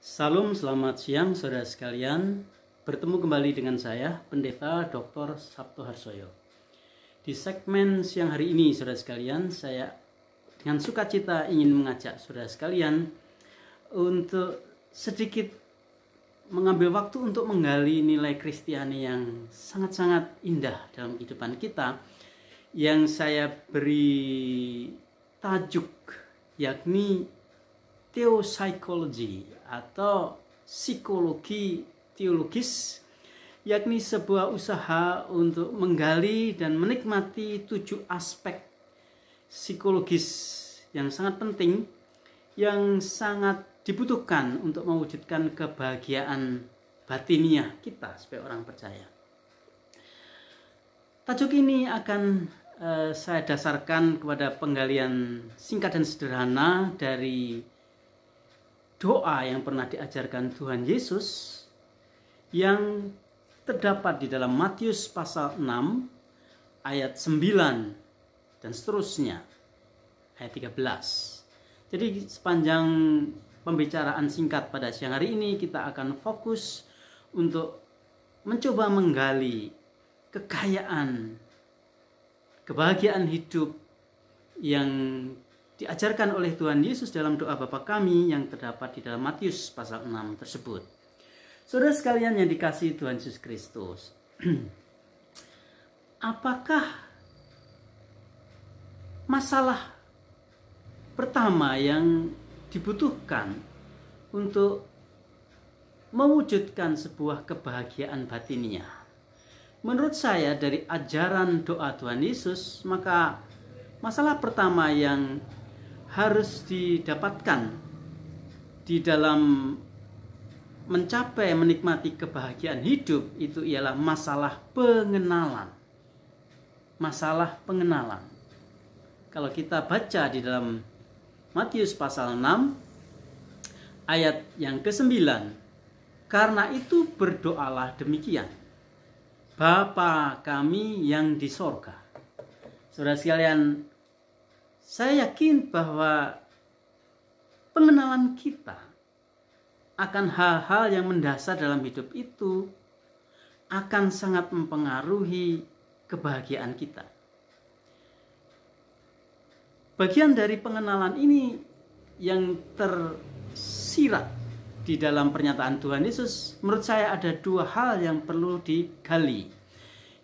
Salam, selamat siang saudara sekalian. Bertemu kembali dengan saya, Pendeta Dr. Sabto Harsoyo. Di segmen siang hari ini saudara sekalian, saya dengan sukacita ingin mengajak saudara sekalian untuk sedikit mengambil waktu untuk menggali nilai Kristiani yang sangat-sangat indah dalam kehidupan kita, yang saya beri tajuk yakni theopsychology atau psikologi teologis, yakni sebuah usaha untuk menggali dan menikmati 7 aspek psikologis yang sangat penting, yang sangat dibutuhkan untuk mewujudkan kebahagiaan batiniah kita sebagai orang percaya. Tajuk ini akan saya dasarkan kepada penggalian singkat dan sederhana dari doa yang pernah diajarkan Tuhan Yesus yang terdapat di dalam Matius pasal 6 ayat 9 dan seterusnya ayat 13. Jadi sepanjang pembicaraan singkat pada siang hari ini kita akan fokus untuk mencoba menggali kekayaan kebahagiaan hidup yang diajarkan oleh Tuhan Yesus dalam doa Bapa kami yang terdapat di dalam Matius pasal 6 tersebut. Saudara sekalian yang dikasihi Tuhan Yesus Kristus, apakah masalah pertama yang dibutuhkan untuk mewujudkan sebuah kebahagiaan batiniah? Menurut saya dari ajaran doa Tuhan Yesus, maka masalah pertama yang harus didapatkan di dalam mencapai menikmati kebahagiaan hidup itu ialah masalah pengenalan. Masalah pengenalan. Kalau kita baca di dalam Matius pasal 6 ayat yang ke-9, karena itu berdoalah demikian, Bapa kami yang di sorga. Saudara sekalian, saya yakin bahwa pengenalan kita akan hal-hal yang mendasar dalam hidup itu akan sangat mempengaruhi kebahagiaan kita. Bagian dari pengenalan ini yang tersirat di dalam pernyataan Tuhan Yesus, menurut saya ada 2 hal yang perlu digali.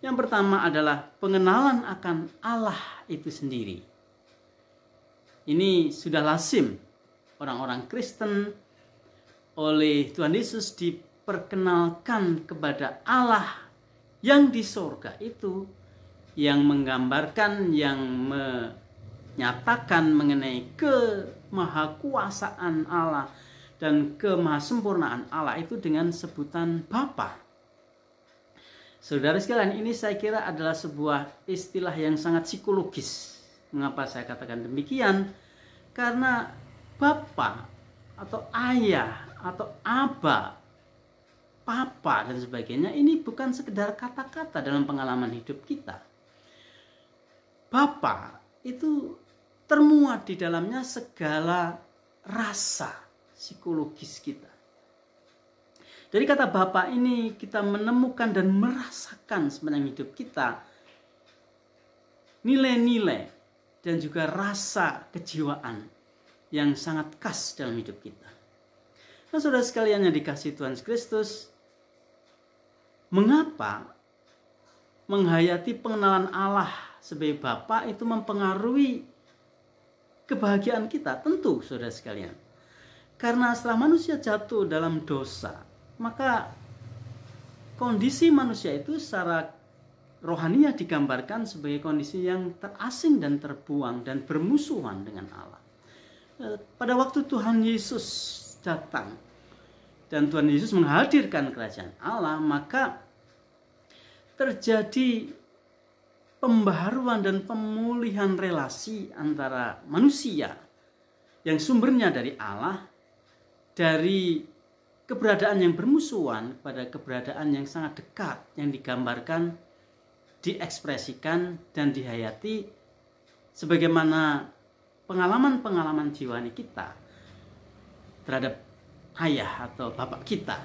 Yang pertama adalah pengenalan akan Allah itu sendiri. Ini sudah lazim orang-orang Kristen oleh Tuhan Yesus diperkenalkan kepada Allah yang di sorga itu, yang menggambarkan, yang menyatakan mengenai kemahakuasaan Allah dan kemahasempurnaan Allah itu dengan sebutan Bapa. Saudara sekalian, ini saya kira adalah sebuah istilah yang sangat psikologis. Mengapa saya katakan demikian? Karena Bapa atau ayah atau aba, papa dan sebagainya ini bukan sekedar kata-kata dalam pengalaman hidup kita. Bapa itu termuat di dalamnya segala rasa psikologis kita. Dari kata Bapa ini kita menemukan dan merasakan sebenarnya hidup kita nilai-nilai dan juga rasa kejiwaan yang sangat khas dalam hidup kita. Nah, saudara sekalian yang dikasihi Tuhan Kristus, mengapa menghayati pengenalan Allah sebagai Bapa itu mempengaruhi kebahagiaan kita? Tentu, saudara sekalian, karena setelah manusia jatuh dalam dosa, maka kondisi manusia itu secara rohaniah digambarkan sebagai kondisi yang terasing dan terbuang dan bermusuhan dengan Allah. Pada waktu Tuhan Yesus datang dan Tuhan Yesus menghadirkan kerajaan Allah, maka terjadi pembaharuan dan pemulihan relasi antara manusia yang sumbernya dari Allah, dari keberadaan yang bermusuhan pada keberadaan yang sangat dekat yang digambarkan, diekspresikan dan dihayati sebagaimana pengalaman-pengalaman jiwani kita terhadap ayah atau bapak kita.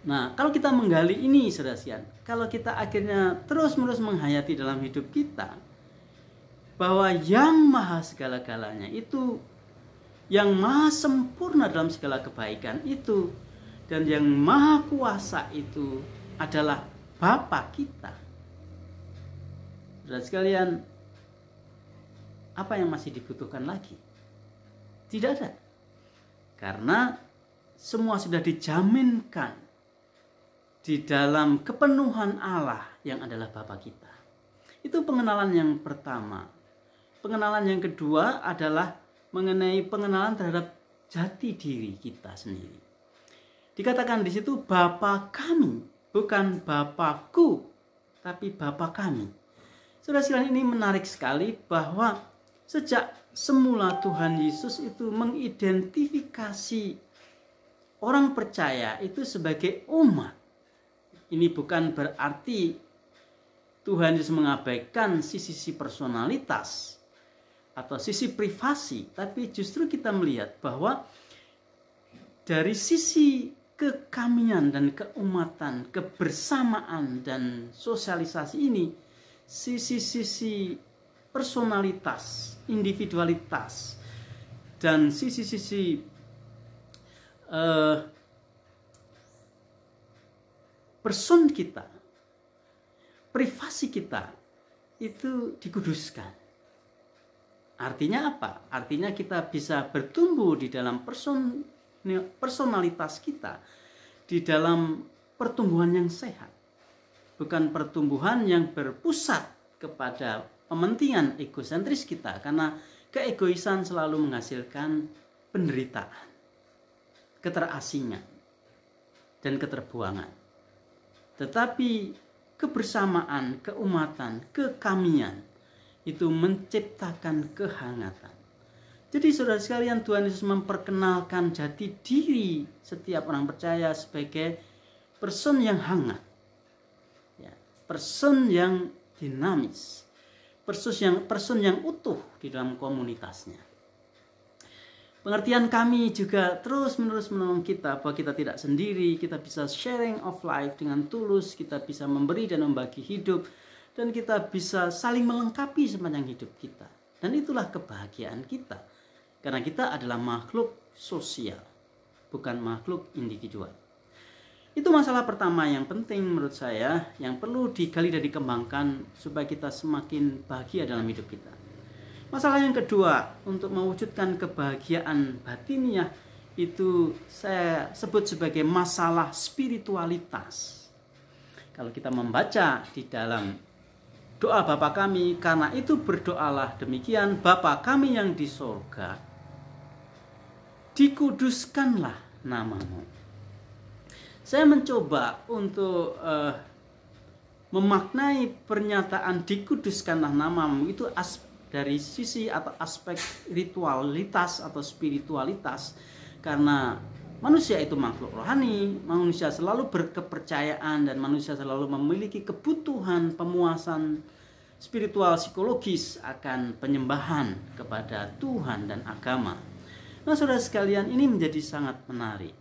Nah, kalau kita menggali ini, saudara sekalian, kalau kita akhirnya terus-menerus menghayati dalam hidup kita bahwa yang maha segala-galanya itu, yang maha sempurna dalam segala kebaikan itu, dan yang maha kuasa itu adalah Bapa kita. Saudara sekalian, apa yang masih dibutuhkan lagi? Tidak ada. Karena semua sudah dijaminkan di dalam kepenuhan Allah yang adalah Bapa kita. Itu pengenalan yang pertama. Pengenalan yang kedua adalah mengenai pengenalan terhadap jati diri kita sendiri. Dikatakan di situ Bapa kami, bukan Bapakku, tapi Bapa kami. Saudara sekalian, ini menarik sekali bahwa sejak semula Tuhan Yesus itu mengidentifikasi orang percaya itu sebagai umat. Ini bukan berarti Tuhan Yesus mengabaikan sisi personalitas atau sisi privasi, tapi justru kita melihat bahwa dari sisi kekamian dan keumatan, kebersamaan dan sosialisasi ini, sisi-sisi personalitas, individualitas, dan sisi-sisi person kita, privasi kita itu dikuduskan. Artinya apa? Artinya kita bisa bertumbuh di dalam personalitas kita, di dalam pertumbuhan yang sehat. Bukan pertumbuhan yang berpusat kepada kepentingan egosentris kita, karena keegoisan selalu menghasilkan penderitaan, keterasingan, dan keterbuangan. Tetapi kebersamaan, keumatan, kekamian itu menciptakan kehangatan. Jadi saudara sekalian, Tuhan Yesus memperkenalkan jati diri setiap orang percaya sebagai person yang hangat, ya, person yang dinamis, person yang utuh di dalam komunitasnya. Pengertian kami juga terus-menerus menolong kita bahwa kita tidak sendiri, kita bisa sharing of life dengan tulus, kita bisa memberi dan membagi hidup, dan kita bisa saling melengkapi sepanjang hidup kita. Dan itulah kebahagiaan kita, karena kita adalah makhluk sosial, bukan makhluk individual. Itu masalah pertama yang penting menurut saya, yang perlu digali dan dikembangkan supaya kita semakin bahagia dalam hidup kita. Masalah yang kedua, untuk mewujudkan kebahagiaan batiniah, itu saya sebut sebagai masalah spiritualitas. Kalau kita membaca di dalam doa Bapa kami, karena itu berdoalah demikian, Bapa kami yang di sorga, dikuduskanlah namamu. Saya mencoba untuk memaknai pernyataan dikuduskanlah namamu itu dari sisi atau aspek ritualitas atau spiritualitas, karena manusia itu makhluk rohani, manusia selalu berkepercayaan dan manusia selalu memiliki kebutuhan pemuasan spiritual psikologis akan penyembahan kepada Tuhan dan agama. Nah, saudara sekalian, ini menjadi sangat menarik.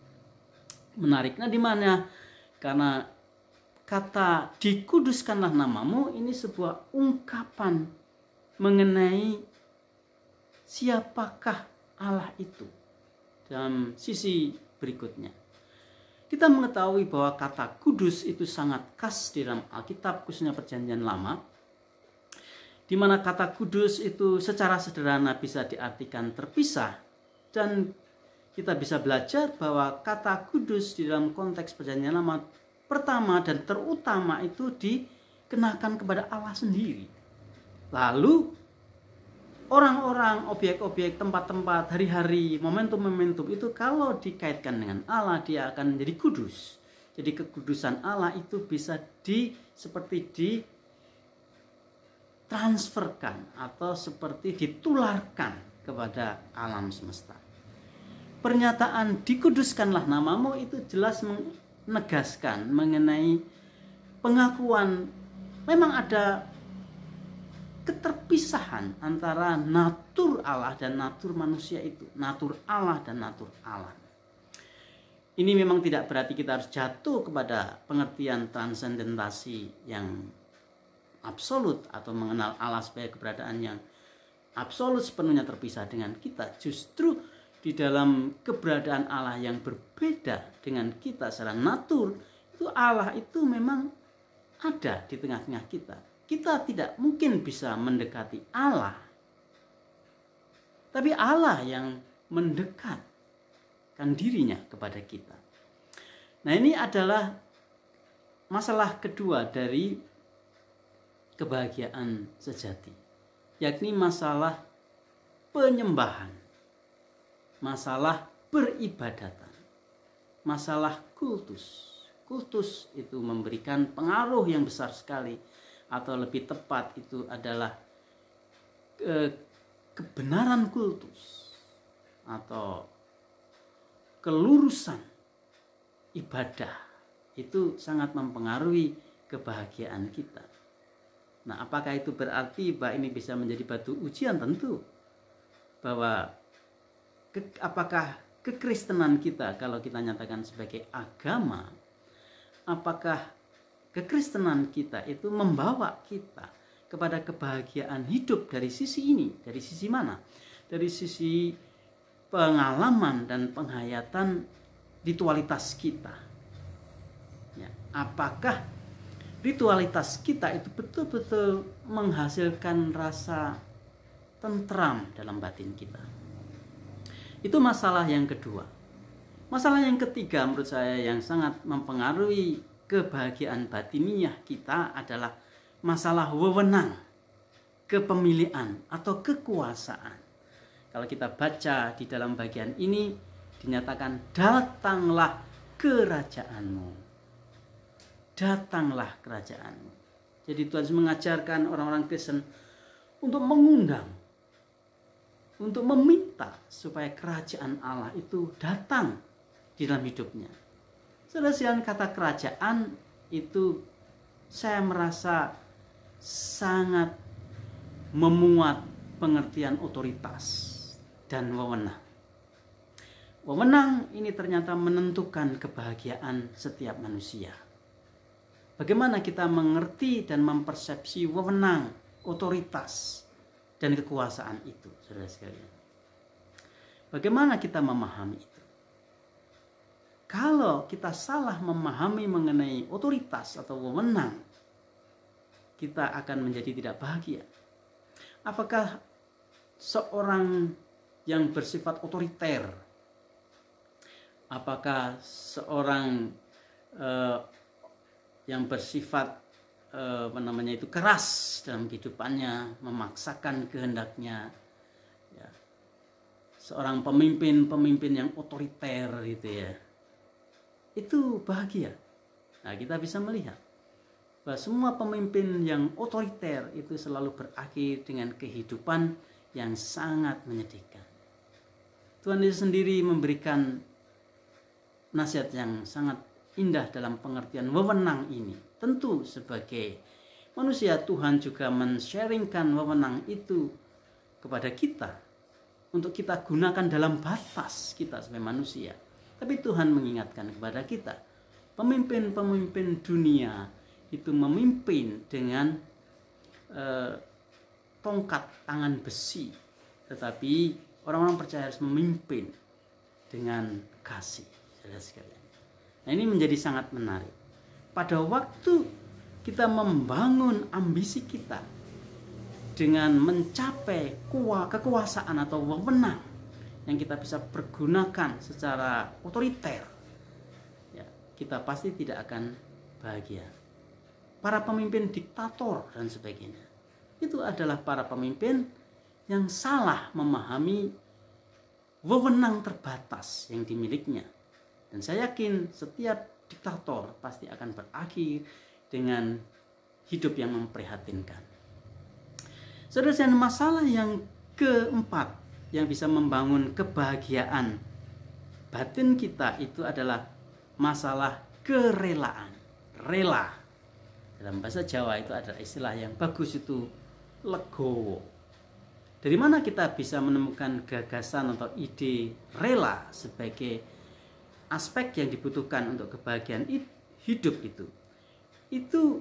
Nah, di mana? Karena kata dikuduskanlah namamu ini sebuah ungkapan mengenai siapakah Allah itu. Dalam sisi berikutnya, kita mengetahui bahwa kata kudus itu sangat khas di dalam Alkitab, khususnya Perjanjian Lama, di mana kata kudus itu secara sederhana bisa diartikan terpisah, dan kita bisa belajar bahwa kata kudus di dalam konteks Perjanjian Lama pertama dan terutama itu dikenakan kepada Allah sendiri. Lalu orang-orang, objek-objek, tempat-tempat, hari-hari, momentum-momentum itu kalau dikaitkan dengan Allah, dia akan menjadi kudus. Jadi kekudusan Allah itu bisa seperti ditransferkan atau seperti ditularkan kepada alam semesta. Pernyataan dikuduskanlah namamu itu jelas menegaskan mengenai pengakuan memang ada keterpisahan antara natur Allah dan natur manusia itu, natur Allah dan natur alam. Ini memang tidak berarti kita harus jatuh kepada pengertian transendentasi yang absolut atau mengenal Allah sebagai keberadaan yang absolut sepenuhnya terpisah dengan kita. Justru di dalam keberadaan Allah yang berbeda dengan kita secara natur, itu Allah itu memang ada di tengah-tengah kita. Kita tidak mungkin bisa mendekati Allah, tapi Allah yang mendekatkan dirinya kepada kita. Nah, ini adalah masalah kedua dari kebahagiaan sejati, yakni masalah penyembahan, masalah peribadatan, masalah kultus. Kultus itu memberikan pengaruh yang besar sekali, atau lebih tepat itu adalah kebenaran kultus atau kelurusan ibadah itu sangat mempengaruhi kebahagiaan kita. Nah, apakah itu berarti bahwa ini bisa menjadi batu ujian? Tentu. Bahwa apakah kekristenan kita, kalau kita nyatakan sebagai agama, apakah kekristenan kita itu membawa kita kepada kebahagiaan hidup dari sisi ini? Dari sisi mana? Dari sisi pengalaman dan penghayatan ritualitas kita. Ya, apakah ritualitas kita itu betul-betul menghasilkan rasa tentram dalam batin kita? Itu masalah yang kedua. Masalah yang ketiga menurut saya yang sangat mempengaruhi kebahagiaan batiniah kita adalah masalah wewenang, kepemilikan atau kekuasaan. Kalau kita baca di dalam bagian ini dinyatakan, datanglah kerajaanmu. Datanglah kerajaanmu. Jadi Tuhan mengajarkan orang-orang Kristen untuk mengundang, untuk meminta supaya kerajaan Allah itu datang di dalam hidupnya. Saudara, kata kerajaan itu saya merasa sangat memuat pengertian otoritas dan wewenang. Wewenang ini ternyata menentukan kebahagiaan setiap manusia. Bagaimana kita mengerti dan mempersepsi wewenang, otoritas, dan kekuasaan itu, saudara sekalian? Bagaimana kita memahami itu? Kalau kita salah memahami mengenai otoritas atau wewenang, kita akan menjadi tidak bahagia. Apakah seorang yang bersifat otoriter, apakah seorang yang bersifat keras dalam kehidupannya, memaksakan kehendaknya, ya, seorang pemimpin yang otoriter gitu ya, itu bahagia? Nah, kita bisa melihat bahwa semua pemimpin yang otoriter itu selalu berakhir dengan kehidupan yang sangat menyedihkan. Tuhan Yesus sendiri memberikan nasihat yang sangat indah dalam pengertian wewenang ini. Tentu sebagai manusia, Tuhan juga men-sharingkan wewenang itu kepada kita untuk kita gunakan dalam batas kita sebagai manusia. Tapi Tuhan mengingatkan kepada kita, pemimpin-pemimpin dunia itu memimpin dengan tongkat tangan besi, tetapi orang-orang percaya harus memimpin dengan kasih, saudara sekalian. Nah, ini menjadi sangat menarik. Pada waktu kita membangun ambisi kita dengan mencapai kekuasaan atau wewenang yang kita bisa pergunakan secara otoriter, ya, kita pasti tidak akan bahagia. Para pemimpin diktator dan sebagainya, itu adalah para pemimpin yang salah memahami wewenang terbatas yang dimilikinya. Dan saya yakin setiap diktator pasti akan berakhir dengan hidup yang memprihatinkan. Saudara, masalah yang keempat yang bisa membangun kebahagiaan batin kita itu adalah masalah kerelaan. Rela. Dalam bahasa Jawa itu ada istilah yang bagus, itu legowo. Dari mana kita bisa menemukan gagasan atau ide rela sebagai aspek yang dibutuhkan untuk kebahagiaan hidup itu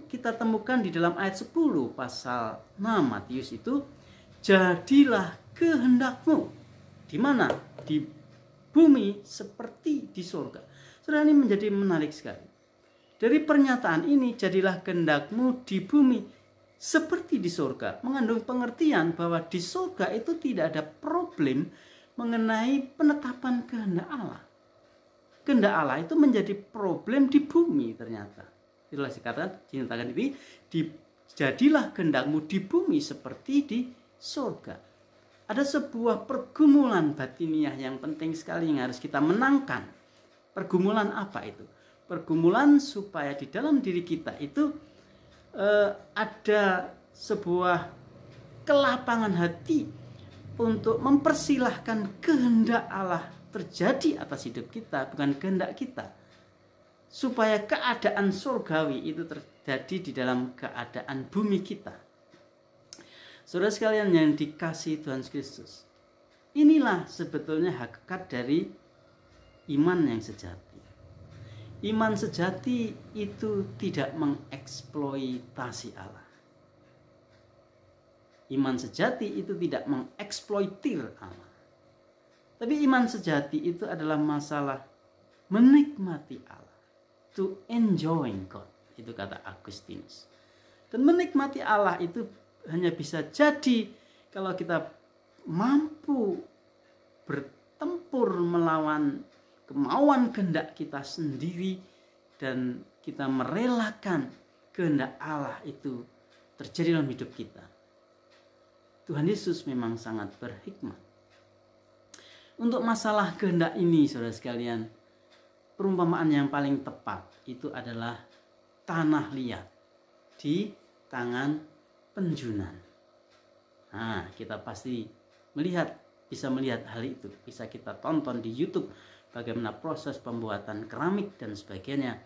kita temukan di dalam ayat 10 pasal 6 Matius itu, jadilah kehendakmu di mana? Di bumi seperti di surga. Saudara, ini menjadi menarik sekali. Dari pernyataan ini, jadilah kehendakmu di bumi seperti di surga, mengandung pengertian bahwa di surga itu tidak ada problem mengenai penetapan kehendak Allah. Kehendak Allah itu menjadi problem di bumi ternyata. Itulah dinyatakan ini, jadilah kehendakmu di bumi seperti di surga. Ada sebuah pergumulan batiniah yang penting sekali yang harus kita menangkan. Pergumulan apa itu? Pergumulan supaya di dalam diri kita itu ada sebuah kelapangan hati untuk mempersilahkan kehendak Allah terjadi atas hidup kita, bukan kehendak kita. Supaya keadaan surgawi itu terjadi di dalam keadaan bumi kita. Saudara sekalian yang dikasihi Tuhan Kristus, inilah sebetulnya hakikat dari iman yang sejati. Iman sejati itu tidak mengeksploitasi Allah. Iman sejati itu tidak mengeksploitir Allah. Tapi iman sejati itu adalah masalah menikmati Allah. To enjoying God, itu kata Agustinus. Dan menikmati Allah itu hanya bisa jadi kalau kita mampu bertempur melawan kemauan kehendak kita sendiri dan kita merelakan kehendak Allah itu terjadi dalam hidup kita. Tuhan Yesus memang sangat berhikmat. Untuk masalah kehendak ini, saudara sekalian, perumpamaan yang paling tepat itu adalah tanah liat di tangan penjunan. Nah, kita pasti bisa melihat hal itu. Bisa kita tonton di YouTube bagaimana proses pembuatan keramik dan sebagainya.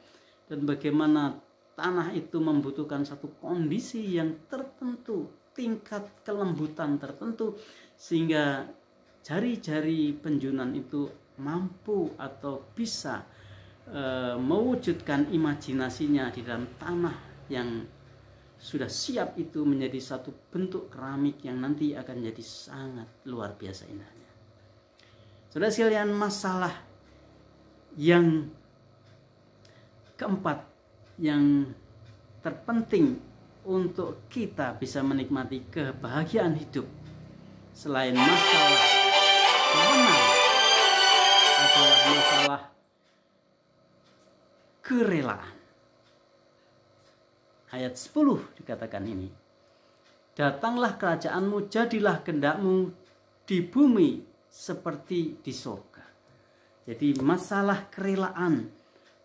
Dan bagaimana tanah itu membutuhkan satu kondisi yang tertentu, tingkat kelembutan tertentu, sehingga jari-jari penjunan itu mampu atau bisa mewujudkan imajinasinya di dalam tanah yang sudah siap itu menjadi satu bentuk keramik yang nanti akan jadi sangat luar biasa indahnya. Saudara sekalian, masalah yang keempat yang terpenting untuk kita bisa menikmati kebahagiaan hidup selain masalah kemenangan adalah masalah kerelaan. Ayat 10 dikatakan ini, datanglah kerajaanmu, jadilah kehendakmu di bumi seperti di surga. Jadi masalah kerelaan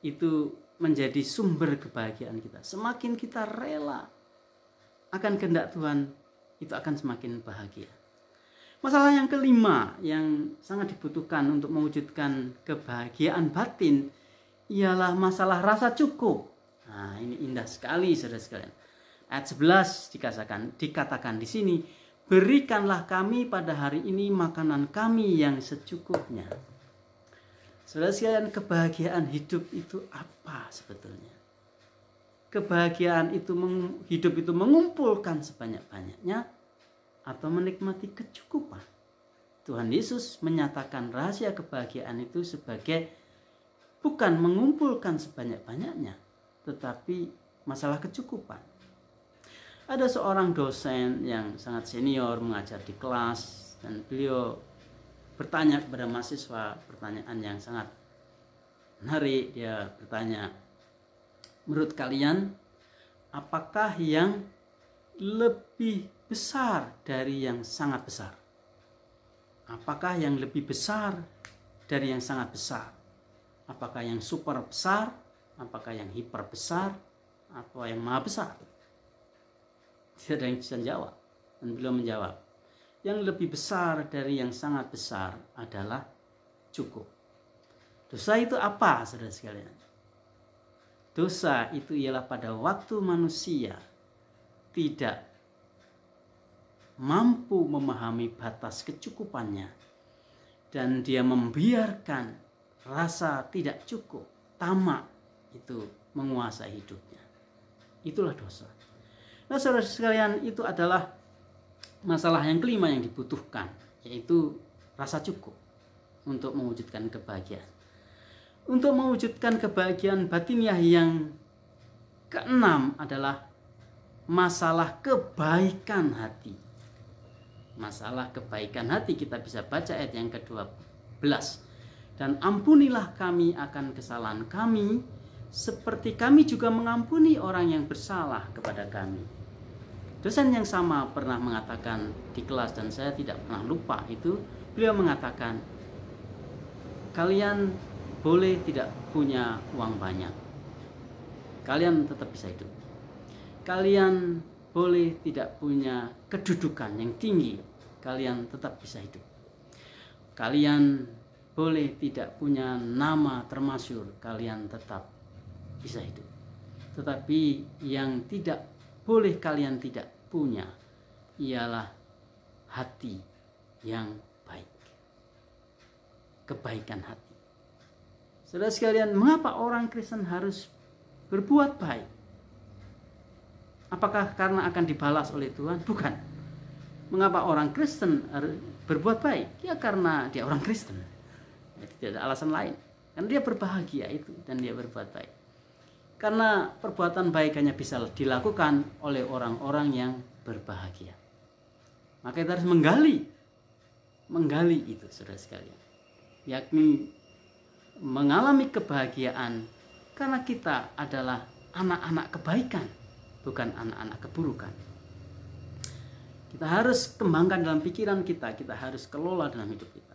itu menjadi sumber kebahagiaan kita. Semakin kita rela akan kehendak Tuhan, itu akan semakin bahagia. Masalah yang kelima yang sangat dibutuhkan untuk mewujudkan kebahagiaan batin ialah masalah rasa cukup. Nah, ini indah sekali saudara sekalian. Ayat 11 dikatakan di sini, berikanlah kami pada hari ini makanan kami yang secukupnya. Saudara sekalian, kebahagiaan hidup itu apa sebetulnya? Kebahagiaan itu hidup itu mengumpulkan sebanyak-banyaknya atau menikmati kecukupan. Tuhan Yesus menyatakan rahasia kebahagiaan itu sebagai bukan mengumpulkan sebanyak-banyaknya, tetapi masalah kecukupan. Ada seorang dosen yang sangat senior mengajar di kelas, dan beliau bertanya kepada mahasiswa pertanyaan yang sangat menarik. Dia bertanya, menurut kalian apakah yang lebih besar dari yang sangat besar? Apakah yang lebih besar dari yang sangat besar? Apakah yang super besar? Apakah yang hiper besar? Atau yang maha besar? Tidak ada yang bisa jawab. Dan beliau menjawab, yang lebih besar dari yang sangat besar adalah cukup. Dosa itu apa, saudara sekalian? Dosa itu ialah pada waktu manusia tidak mampu memahami batas kecukupannya dan dia membiarkan rasa tidak cukup, tamak itu menguasai hidupnya. Itulah dosa. Nah, saudara sekalian, itu adalah masalah yang kelima yang dibutuhkan, yaitu rasa cukup untuk mewujudkan kebahagiaan. Untuk mewujudkan kebahagiaan batiniah yang keenam adalah masalah kebaikan hati. Masalah kebaikan hati kita bisa baca ayat yang ke-12. Dan ampunilah kami akan kesalahan kami, seperti kami juga mengampuni orang yang bersalah kepada kami. Dosen yang sama pernah mengatakan di kelas, dan saya tidak pernah lupa itu. Beliau mengatakan, kalian boleh tidak punya uang banyak, kalian tetap bisa hidup. Kalian boleh tidak punya kedudukan yang tinggi, kalian tetap bisa hidup. Kalian boleh tidak punya nama termasyhur, kalian tetap bisa hidup. Tetapi yang tidak boleh kalian tidak punya ialah hati yang baik. Kebaikan hati. Saudara sekalian, mengapa orang Kristen harus berbuat baik? Apakah karena akan dibalas oleh Tuhan? Bukan. Mengapa orang Kristen harus berbuat baik? Ya karena dia orang Kristen. Tidak ada alasan lain. Karena dia berbahagia itu dan dia berbuat baik. Karena perbuatan baik hanya bisa dilakukan oleh orang-orang yang berbahagia. Maka kita harus menggali itu, saudara sekalian. Yakni mengalami kebahagiaan karena kita adalah anak-anak kebaikan, bukan anak-anak keburukan. Kita harus kembangkan dalam pikiran kita, kita harus kelola dalam hidup kita.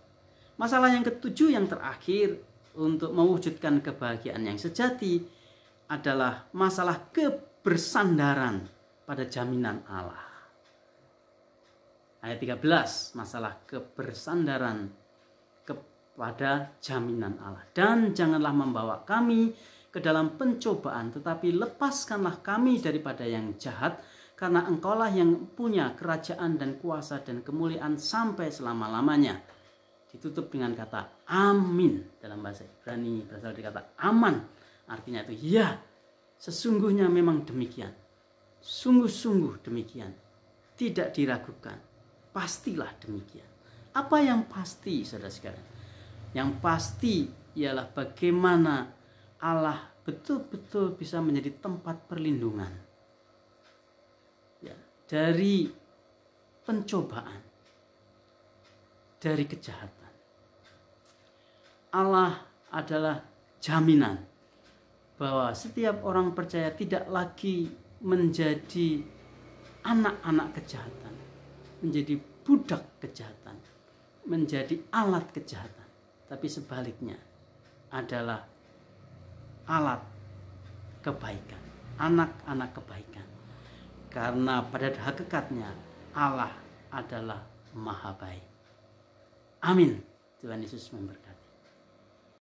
Masalah yang ketujuh yang terakhir untuk mewujudkan kebahagiaan yang sejati adalah masalah kebersandaran pada jaminan Allah. Ayat 13, masalah kebersandaran kepada jaminan Allah. Dan janganlah membawa kami ke dalam pencobaan, tetapi lepaskanlah kami daripada yang jahat, karena Engkaulah yang punya kerajaan dan kuasa dan kemuliaan sampai selama-lamanya. Ditutup dengan kata amin. Dalam bahasa Ibrani berasal dari kata aman. Artinya itu ya, sesungguhnya memang demikian. Sungguh-sungguh demikian. Tidak diragukan. Pastilah demikian. Apa yang pasti, saudara sekalian? Yang pasti ialah bagaimana Allah betul-betul bisa menjadi tempat perlindungan ya, dari pencobaan, dari kejahatan. Allah adalah jaminan bahwa setiap orang percaya tidak lagi menjadi anak-anak kejahatan, menjadi budak kejahatan, menjadi alat kejahatan. Tapi sebaliknya adalah alat kebaikan, anak-anak kebaikan. Karena pada hakikatnya Allah adalah Maha Baik. Amin. Tuhan Yesus memberkati.